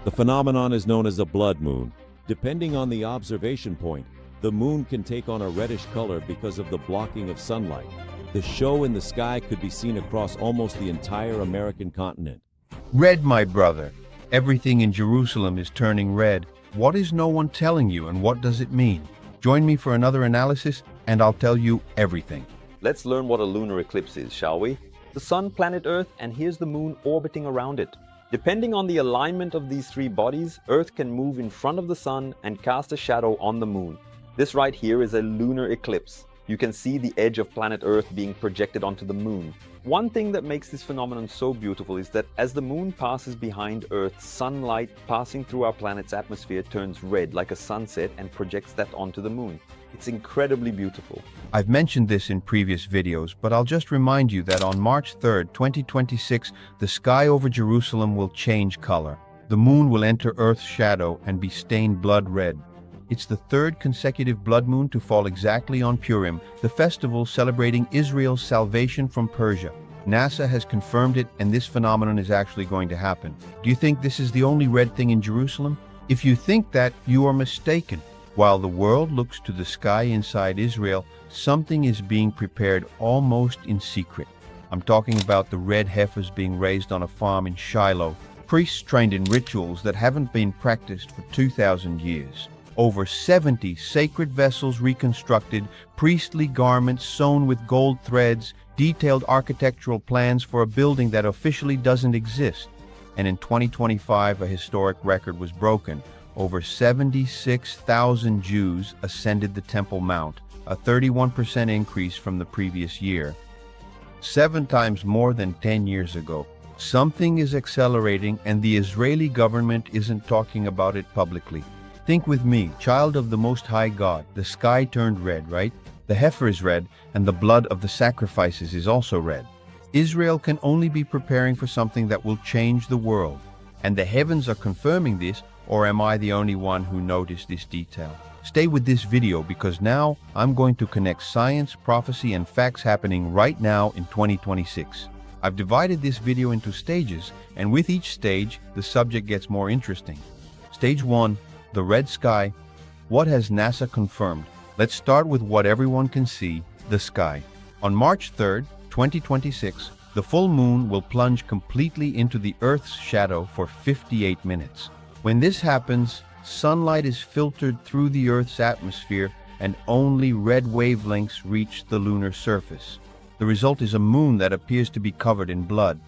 The phenomenon is known as a blood moon. Depending on the observation point, the moon can take on a reddish color because of the blocking of sunlight. The show in the sky could be seen across almost the entire American continent. Red, my brother. Everything in Jerusalem is turning red. What is no one telling you, and what does it mean? Join me for another analysis, and I'll tell you everything. Let's learn what a lunar eclipse is, shall we? The sun, planet Earth, and here's the moon orbiting around it. Depending on the alignment of these three bodies, Earth can move in front of the sun and cast a shadow on the moon. This right here is a lunar eclipse. You can see the edge of planet Earth being projected onto the moon. One thing that makes this phenomenon so beautiful is that as the moon passes behind Earth, sunlight passing through our planet's atmosphere turns red like a sunset and projects that onto the moon. It's incredibly beautiful. I've mentioned this in previous videos, but I'll just remind you that on March 3rd, 2026, the sky over Jerusalem will change color. The moon will enter Earth's shadow and be stained blood red. It's the third consecutive blood moon to fall exactly on Purim, the festival celebrating Israel's salvation from Persia. NASA has confirmed it, and this phenomenon is actually going to happen. Do you think this is the only red thing in Jerusalem? If you think that, you are mistaken. While the world looks to the sky inside Israel, something is being prepared almost in secret. I'm talking about the red heifers being raised on a farm in Shiloh, priests trained in rituals that haven't been practiced for 2,000 years. Over 70 sacred vessels reconstructed, priestly garments sewn with gold threads, detailed architectural plans for a building that officially doesn't exist. And in 2025, a historic record was broken. Over 76,000 Jews ascended the Temple Mount, a 31% increase from the previous year. 7 times more than 10 years ago. Something is accelerating, and the Israeli government isn't talking about it publicly. Think with me, child of the Most High God, the sky turned red, right? The heifer is red, and the blood of the sacrifices is also red. Israel can only be preparing for something that will change the world. And the heavens are confirming this, or am I the only one who noticed this detail? Stay with this video because now I'm going to connect science, prophecy, and facts happening right now in 2026. I've divided this video into stages, and with each stage, the subject gets more interesting. Stage 1. The red sky. What has NASA confirmed? Let's start with what everyone can see, the sky. On March 3rd, 2026, the full moon will plunge completely into the Earth's shadow for 58 minutes. When this happens, sunlight is filtered through the Earth's atmosphere and only red wavelengths reach the lunar surface. The result is a moon that appears to be covered in blood.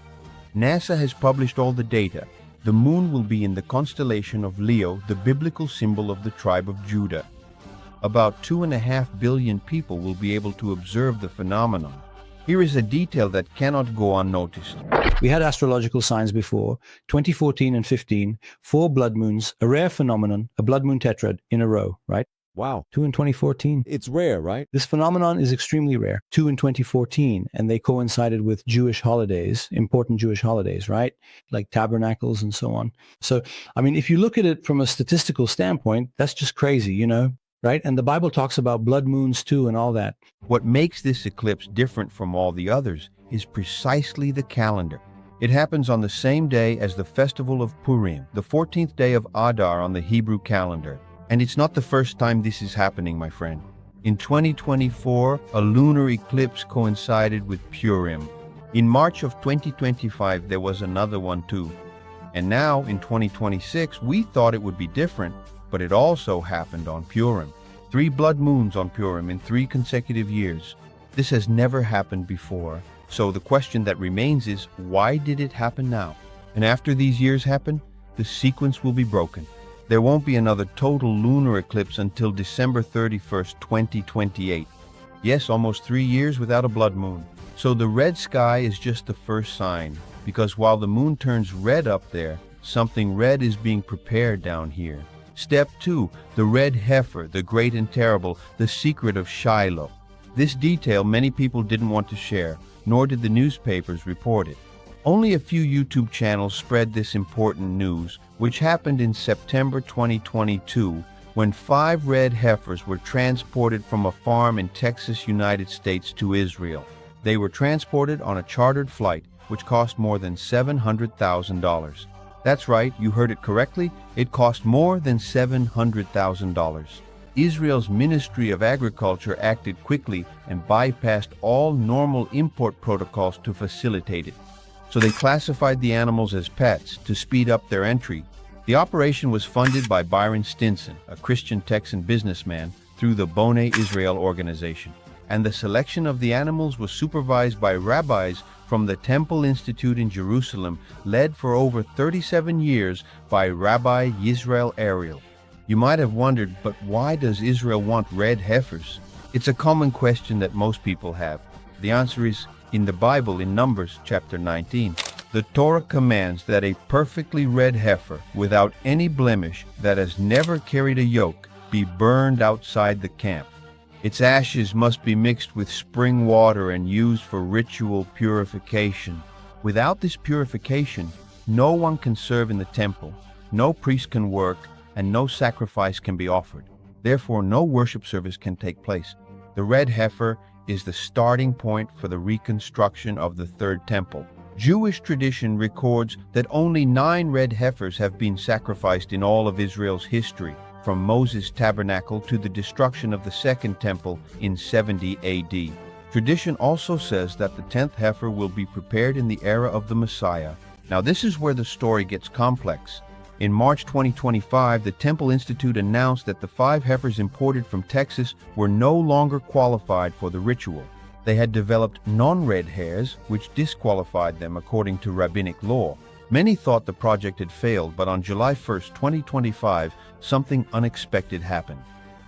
NASA has published all the data. The moon will be in the constellation of Leo, the biblical symbol of the tribe of Judah. About 2.5 billion people will be able to observe the phenomenon. Here is a detail that cannot go unnoticed. We had astrological signs before, 2014 and 15, 4 blood moons, a rare phenomenon, a blood moon tetrad in a row, right? Wow. 2 in 2014. It's rare, right? This phenomenon is extremely rare. 2 in 2014, and they coincided with Jewish holidays, important Jewish holidays, right? Like tabernacles and so on. So, I mean, if you look at it from a statistical standpoint, that's just crazy, you know, right? And the Bible talks about blood moons too and all that. What makes this eclipse different from all the others is precisely the calendar. It happens on the same day as the festival of Purim, the 14th day of Adar on the Hebrew calendar. And it's not the first time this is happening, my friend. In 2024, a lunar eclipse coincided with Purim. In March of 2025, there was another one too. And now, in 2026, we thought it would be different, but it also happened on Purim. 3 blood moons on Purim in 3 consecutive years. This has never happened before. So the question that remains is, why did it happen now? And after these years happen, the sequence will be broken. There won't be another total lunar eclipse until December 31st, 2028. Yes, almost 3 years without a blood moon. So the red sky is just the first sign, because while the moon turns red up there, something red is being prepared down here. Step 2, the red heifer, the great and terrible, the secret of Shiloh. This detail many people didn't want to share, nor did the newspapers report it. Only a few YouTube channels spread this important news, which happened in September 2022, when 5 red heifers were transported from a farm in Texas, United States to Israel. They were transported on a chartered flight, which cost more than $700,000. That's right, you heard it correctly. It cost more than $700,000. Israel's Ministry of Agriculture acted quickly and bypassed all normal import protocols to facilitate it. So they classified the animals as pets to speed up their entry. The operation was funded by Byron Stinson, a Christian Texan businessman, through the Boneh Israel organization. And the selection of the animals was supervised by rabbis from the Temple Institute in Jerusalem, led for over 37 years by Rabbi Yisrael Ariel. You might have wondered, but why does Israel want red heifers? It's a common question that most people have. The answer is, in the Bible, in Numbers chapter 19, the Torah commands that a perfectly red heifer, without any blemish, that has never carried a yoke, be burned outside the camp. Its ashes must be mixed with spring water and used for ritual purification. Without this purification, no one can serve in the temple, no priest can work, and no sacrifice can be offered. Therefore, no worship service can take place. The red heifer is the starting point for the reconstruction of the third temple. Jewish tradition records that only 9 red heifers have been sacrificed in all of Israel's history, from Moses' tabernacle to the destruction of the second temple in 70 AD. Tradition also says that the 10th heifer will be prepared in the era of the Messiah. Now this is where the story gets complex. In March 2025, the Temple Institute announced that the 5 heifers imported from Texas were no longer qualified for the ritual. They had developed non-red hairs, which disqualified them according to rabbinic law. Many thought the project had failed, but on July 1, 2025, something unexpected happened.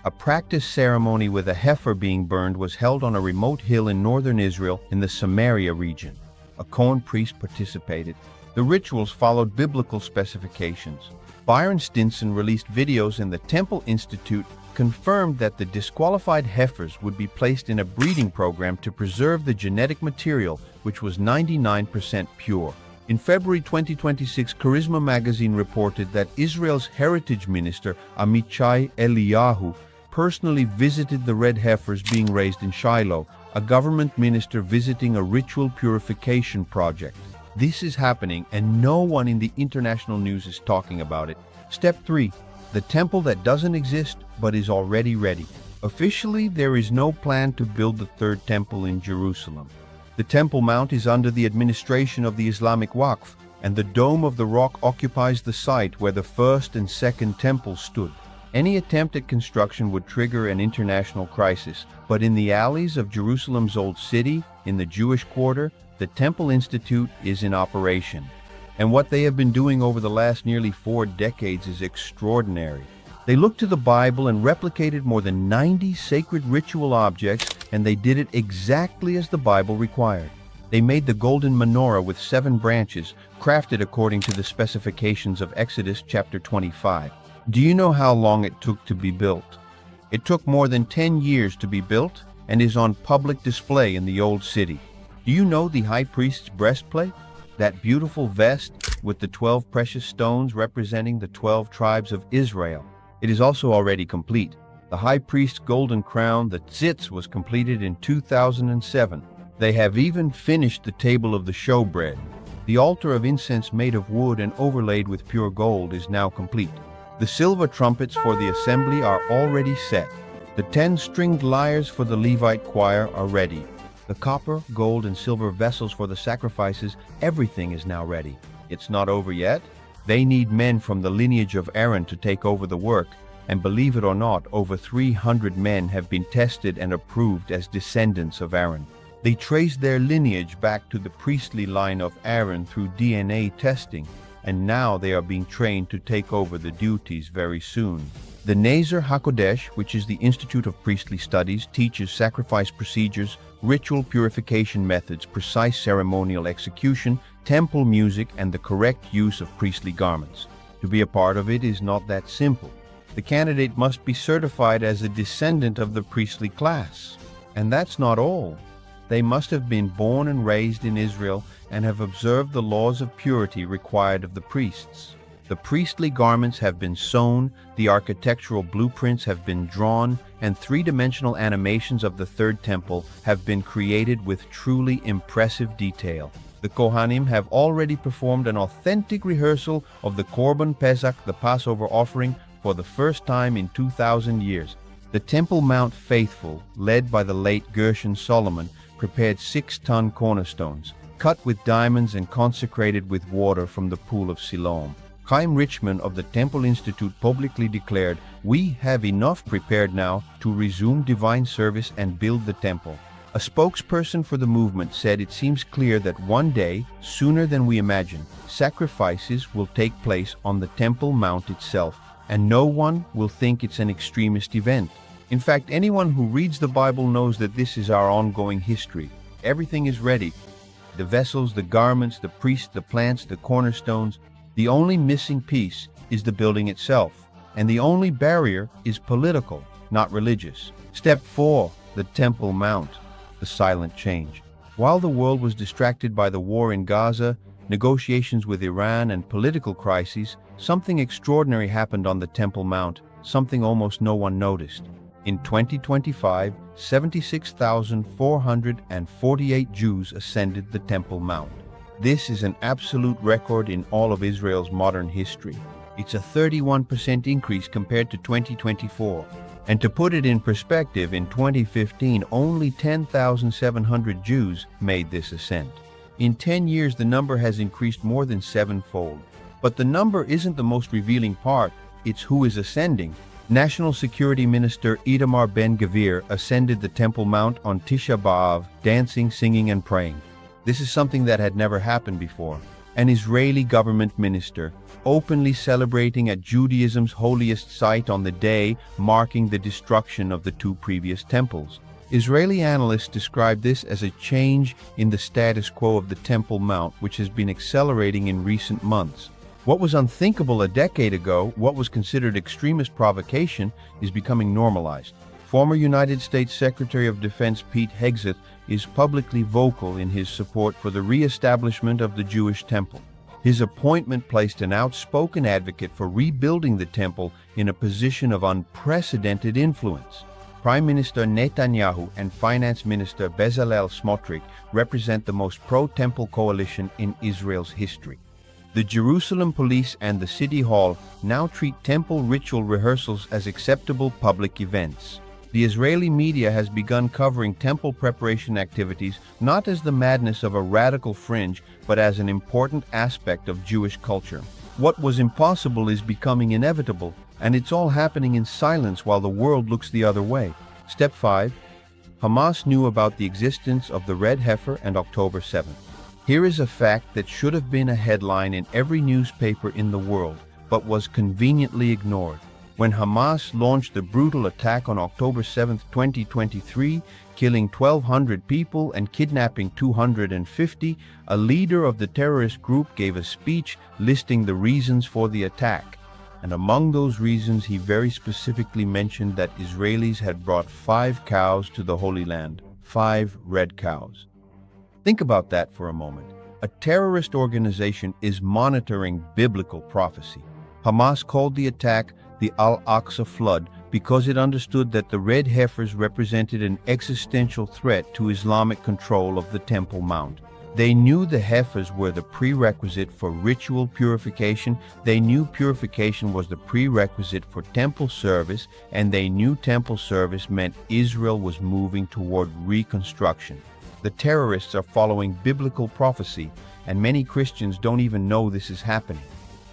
A practice ceremony with a heifer being burned was held on a remote hill in northern Israel in the Samaria region. A Cohen priest participated. The rituals followed biblical specifications. Byron Stinson released videos, and the Temple Institute confirmed that the disqualified heifers would be placed in a breeding program to preserve the genetic material, which was 99% pure. In February 2026, Charisma magazine reported that Israel's heritage minister, Amichai Eliyahu, personally visited the red heifers being raised in Shiloh, a government minister visiting a ritual purification project. This is happening, and no one in the international news is talking about it. Step 3. The temple that doesn't exist but is already ready. Officially, there is no plan to build the third temple in Jerusalem. The Temple Mount is under the administration of the Islamic Waqf, and the Dome of the Rock occupies the site where the first and second temples stood. Any attempt at construction would trigger an international crisis, but in the alleys of Jerusalem's Old City, in the Jewish Quarter, the Temple Institute is in operation. And what they have been doing over the last nearly 4 decades is extraordinary. They looked to the Bible and replicated more than 90 sacred ritual objects, and they did it exactly as the Bible required. They made the golden menorah with 7 branches, crafted according to the specifications of Exodus chapter 25. Do you know how long it took to be built? It took more than 10 years to be built and is on public display in the Old City. Do you know the high priest's breastplate? That beautiful vest with the 12 precious stones representing the 12 tribes of Israel. It is also already complete. The high priest's golden crown, the tzitz, was completed in 2007. They have even finished the table of the showbread. The altar of incense made of wood and overlaid with pure gold is now complete. The silver trumpets for the assembly are already set. The 10-stringed lyres for the Levite choir are ready. The copper, gold, and silver vessels for the sacrifices, everything is now ready. It's not over yet. They need men from the lineage of Aaron to take over the work, and believe it or not, over 300 men have been tested and approved as descendants of Aaron. They traced their lineage back to the priestly line of Aaron through DNA testing, and now they are being trained to take over the duties very soon. The Nezer HaKodesh, which is the Institute of Priestly Studies, teaches sacrifice procedures, ritual purification methods, precise ceremonial execution, temple music, and the correct use of priestly garments. To be a part of it is not that simple. The candidate must be certified as a descendant of the priestly class. And that's not all. They must have been born and raised in Israel and have observed the laws of purity required of the priests. The priestly garments have been sewn, the architectural blueprints have been drawn, and 3-dimensional animations of the third temple have been created with truly impressive detail. The Kohanim have already performed an authentic rehearsal of the Korban Pesach, the Passover offering, for the first time in 2,000 years. The Temple Mount faithful, led by the late Gershon Solomon, prepared 6-ton cornerstones, cut with diamonds and consecrated with water from the pool of Siloam. Chaim Richman of the Temple Institute publicly declared, "We have enough prepared now to resume divine service and build the temple." A spokesperson for the movement said it seems clear that one day, sooner than we imagine, sacrifices will take place on the Temple Mount itself, and no one will think it's an extremist event. In fact, anyone who reads the Bible knows that this is our ongoing history. Everything is ready. The vessels, the garments, the priests, the plants, the cornerstones. The only missing piece is the building itself, and the only barrier is political, not religious. Step 4, the Temple Mount. The silent change. While the world was distracted by the war in Gaza, negotiations with Iran, and political crises, something extraordinary happened on the Temple Mount, something almost no one noticed. In 2025, 76,448 Jews ascended the Temple Mount. This is an absolute record in all of Israel's modern history. It's a 31% increase compared to 2024. And to put it in perspective, in 2015, only 10,700 Jews made this ascent. In 10 years, the number has increased more than 7-fold. But the number isn't the most revealing part, it's who is ascending. National Security Minister Itamar Ben-Gvir ascended the Temple Mount on Tisha B'Av, dancing, singing, and praying. This is something that had never happened before. An Israeli government minister, openly celebrating at Judaism's holiest site on the day marking the destruction of the 2 previous temples. Israeli analysts describe this as a change in the status quo of the Temple Mount, which has been accelerating in recent months. What was unthinkable a decade ago, what was considered extremist provocation, is becoming normalized. Former United States Secretary of Defense Pete Hegseth is publicly vocal in his support for the re-establishment of the Jewish temple. His appointment placed an outspoken advocate for rebuilding the temple in a position of unprecedented influence. Prime Minister Netanyahu and Finance Minister Bezalel Smotrich represent the most pro-temple coalition in Israel's history. The Jerusalem police and the City Hall now treat temple ritual rehearsals as acceptable public events. The Israeli media has begun covering temple preparation activities not as the madness of a radical fringe, but as an important aspect of Jewish culture. What was impossible is becoming inevitable, and it's all happening in silence while the world looks the other way. Step 5. Hamas knew about the existence of the red heifer and October 7th. Here is a fact that should have been a headline in every newspaper in the world, but was conveniently ignored. When Hamas launched the brutal attack on October 7, 2023, killing 1,200 people and kidnapping 250, a leader of the terrorist group gave a speech listing the reasons for the attack. And among those reasons, he very specifically mentioned that Israelis had brought 5 cows to the Holy Land, 5 red cows. Think about that for a moment. A terrorist organization is monitoring biblical prophecy. Hamas called the attack the Al-Aqsa flood because it understood that the red heifers represented an existential threat to Islamic control of the Temple Mount. They knew the heifers were the prerequisite for ritual purification, they knew purification was the prerequisite for temple service, and they knew temple service meant Israel was moving toward reconstruction. The terrorists are following biblical prophecy, and many Christians don't even know this is happening.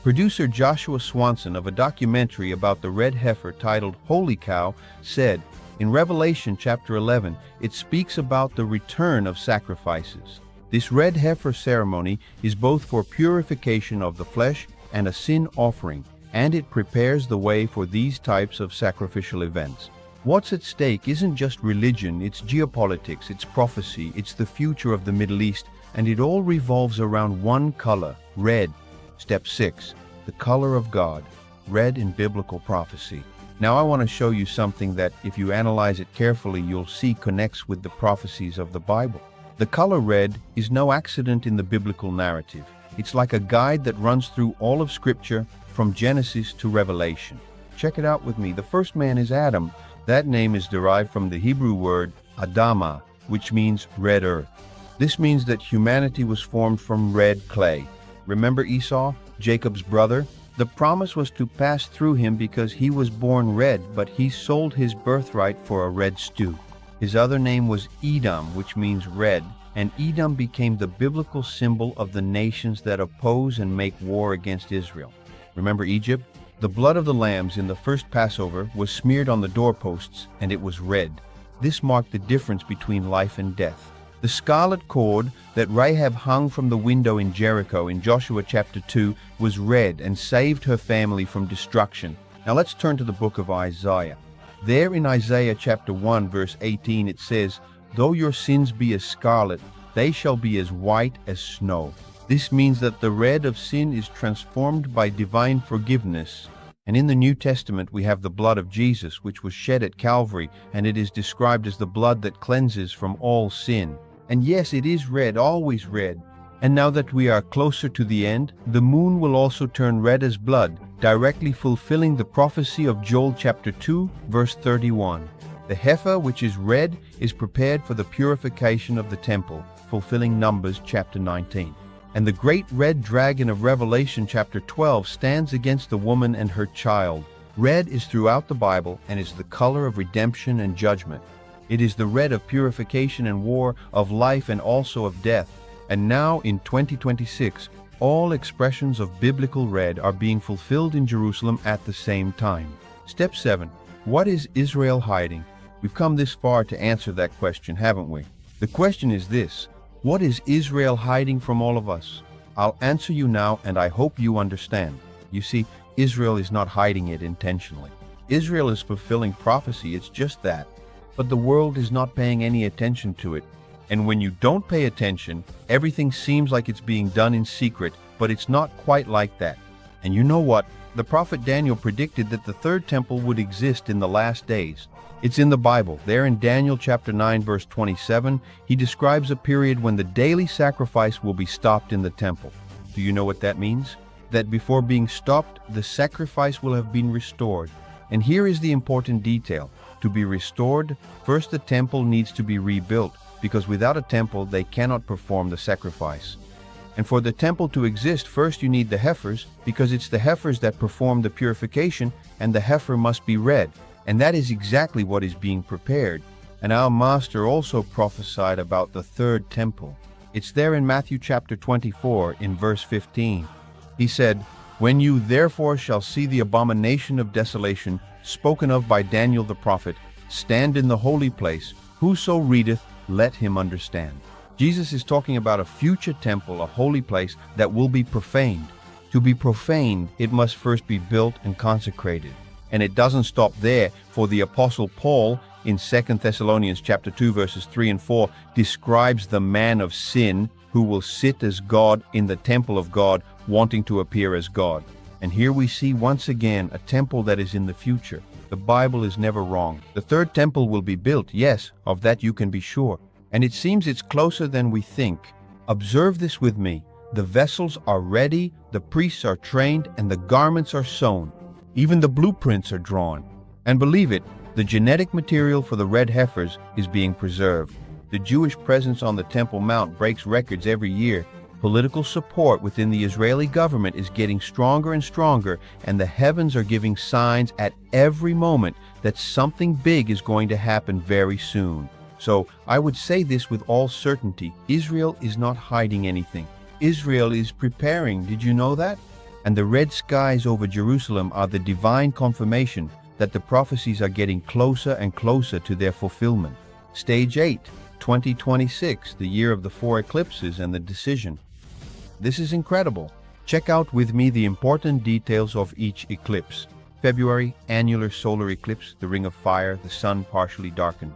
Producer Joshua Swanson of a documentary about the red heifer titled Holy Cow said, in Revelation chapter 11, it speaks about the return of sacrifices. This red heifer ceremony is both for purification of the flesh and a sin offering, and it prepares the way for these types of sacrificial events. What's at stake isn't just religion, it's geopolitics, it's prophecy, it's the future of the Middle East, and it all revolves around one color, red. Step 6. The color of God, red in biblical prophecy. Now I want to show you something that, if you analyze it carefully, you'll see connects with the prophecies of the Bible. The color red is no accident in the biblical narrative. It's like a guide that runs through all of Scripture from Genesis to Revelation. Check it out with me. The first man is Adam. That name is derived from the Hebrew word Adamah, which means red earth. This means that humanity was formed from red clay. Remember Esau, Jacob's brother? The promise was to pass through him because he was born red, but he sold his birthright for a red stew. His other name was Edom, which means red, and Edom became the biblical symbol of the nations that oppose and make war against Israel. Remember Egypt? The blood of the lambs in the first Passover was smeared on the doorposts, and it was red. This marked the difference between life and death. The scarlet cord that Rahab hung from the window in Jericho in Joshua chapter 2 was red and saved her family from destruction. Now let's turn to the book of Isaiah. There in Isaiah chapter 1 verse 18 it says, "Though your sins be as scarlet, they shall be as white as snow." This means that the red of sin is transformed by divine forgiveness. And in the New Testament we have the blood of Jesus, which was shed at Calvary, and it is described as the blood that cleanses from all sin. And yes, it is red, always red. And now that we are closer to the end, the moon will also turn red as blood, directly fulfilling the prophecy of Joel chapter 2, verse 31. The heifer, which is red, is prepared for the purification of the temple, fulfilling Numbers chapter 19. And the great red dragon of Revelation chapter 12 stands against the woman and her child. Red is throughout the Bible and is the color of redemption and judgment. It is the red of purification and war, of life and also of death. And now in 2026, all expressions of biblical red are being fulfilled in Jerusalem at the same time. Step 7. What is Israel hiding? We've come this far to answer that question, haven't we? The question is this: what is Israel hiding from all of us? I'll answer you now, and I hope you understand. You see, Israel is not hiding it intentionally. Israel is fulfilling prophecy, it's just that. But the world is not paying any attention to it. And when you don't pay attention, everything seems like it's being done in secret, but it's not quite like that. And you know what? The prophet Daniel predicted that the third temple would exist in the last days. It's in the Bible. There in Daniel chapter 9 verse 27, he describes a period when the daily sacrifice will be stopped in the temple. Do you know what that means? That before being stopped, the sacrifice will have been restored. And here is the important detail. To be restored, first the temple needs to be rebuilt, because without a temple they cannot perform the sacrifice. And for the temple to exist, first you need the heifers, because it's the heifers that perform the purification, and the heifer must be red. And that is exactly what is being prepared. And our Master also prophesied about the third temple. It's there in Matthew chapter 24 in verse 15. He said, "When you therefore shall see the abomination of desolation, spoken of by Daniel the prophet, stand in the holy place, whoso readeth, let him understand." Jesus is talking about a future temple, a holy place that will be profaned. To be profaned, it must first be built and consecrated. And it doesn't stop there, for the Apostle Paul in 2 Thessalonians chapter 2 verses 3 and 4 describes the man of sin who will sit as God in the temple of God, wanting to appear as God. And here we see once again a temple that is in the future. The Bible is never wrong. The third temple will be built, yes, of that you can be sure. And it seems it's closer than we think. Observe this with me. The vessels are ready, the priests are trained, and the garments are sewn. Even the blueprints are drawn. And believe it, the genetic material for the red heifers is being preserved. The Jewish presence on the Temple Mount breaks records every year. Political support within the Israeli government is getting stronger and stronger, and the heavens are giving signs at every moment that something big is going to happen very soon. So I would say this with all certainty: Israel is not hiding anything. Israel is preparing. Did you know that? And the red skies over Jerusalem are the divine confirmation that the prophecies are getting closer and closer to their fulfillment. Stage 8, 2026, the year of the 4 eclipses and the decision. This is incredible. Check out with me the important details of each eclipse. February, annular solar eclipse, the ring of fire, the sun partially darkened.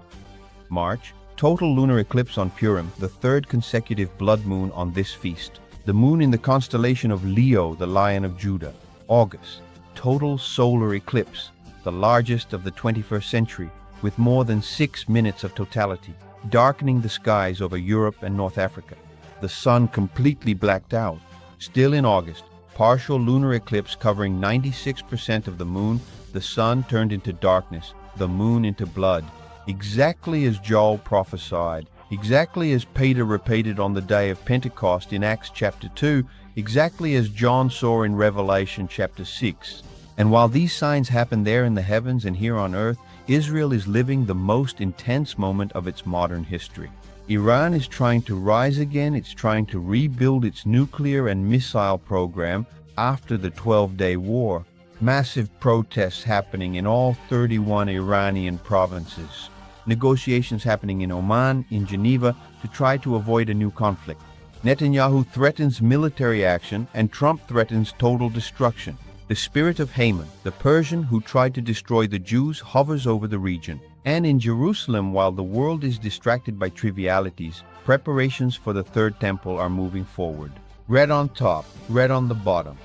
March, total lunar eclipse on Purim, the third consecutive blood moon on this feast. The moon in the constellation of Leo, the Lion of Judah. August, total solar eclipse, the largest of the 21st century, with more than 6 minutes of totality, darkening the skies over Europe and North Africa. The sun completely blacked out. Still in August, partial lunar eclipse covering 96% of the moon. The sun turned into darkness, the moon into blood. Exactly as Joel prophesied, exactly as Peter repeated on the day of Pentecost in Acts chapter 2, exactly as John saw in Revelation chapter 6. And while these signs happen there in the heavens and here on earth, Israel is living the most intense moment of its modern history. Iran is trying to rise again. It's trying to rebuild its nuclear and missile program after the 12-day war. Massive protests happening in all 31 Iranian provinces. Negotiations happening in Oman, in Geneva, to try to avoid a new conflict. Netanyahu threatens military action, and Trump threatens total destruction. The spirit of Haman, the Persian who tried to destroy the Jews, hovers over the region. And in Jerusalem, while the world is distracted by trivialities, preparations for the Third Temple are moving forward. Red on top, red on the bottom.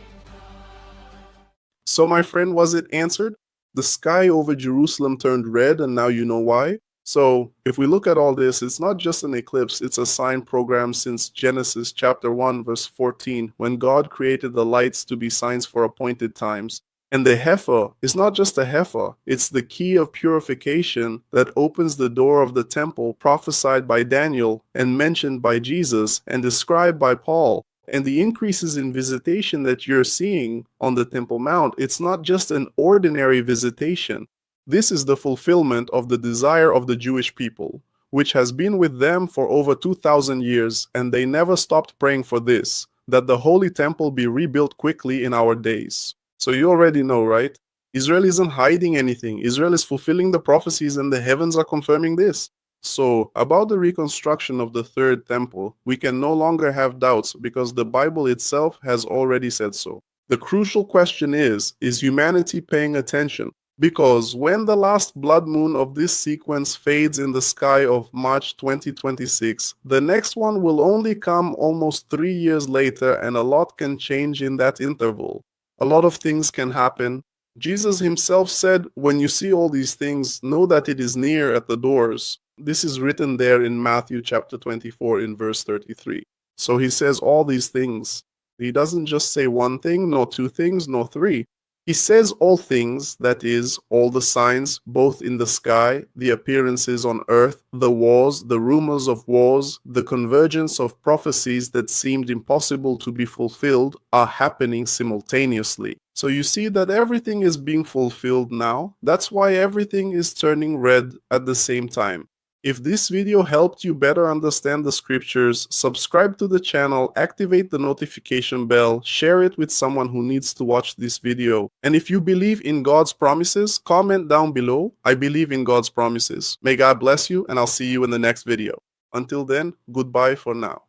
So, my friend, was it answered? The sky over Jerusalem turned red, and now you know why? So, if we look at all this, it's not just an eclipse, it's a sign programmed since Genesis chapter 1, verse 14, when God created the lights to be signs for appointed times. And the heifer is not just a heifer, it's the key of purification that opens the door of the temple prophesied by Daniel and mentioned by Jesus and described by Paul. And the increases in visitation that you're seeing on the Temple Mount, it's not just an ordinary visitation. This is the fulfillment of the desire of the Jewish people, which has been with them for over 2,000 years, and they never stopped praying for this, that the Holy Temple be rebuilt quickly in our days. So you already know, right? Israel isn't hiding anything. Israel is fulfilling the prophecies, and the heavens are confirming this. So, about the reconstruction of the Third Temple, we can no longer have doubts because the Bible itself has already said so. The crucial question is humanity paying attention? Because when the last blood moon of this sequence fades in the sky of March 2026, the next one will only come almost 3 years later, and a lot can change in that interval. A lot of things can happen. Jesus himself said, when you see all these things, know that it is near at the doors. This is written there in Matthew chapter 24 in verse 33. So he says all these things. He doesn't just say one thing, nor two things, nor three. He says all things, that is, all the signs, both in the sky, the appearances on earth, the wars, the rumors of wars, the convergence of prophecies that seemed impossible to be fulfilled are happening simultaneously. So you see that everything is being fulfilled now. That's why everything is turning red at the same time. If this video helped you better understand the scriptures, subscribe to the channel, activate the notification bell, share it with someone who needs to watch this video. And if you believe in God's promises, comment down below, I believe in God's promises. May God bless you, and I'll see you in the next video. Until then, goodbye for now.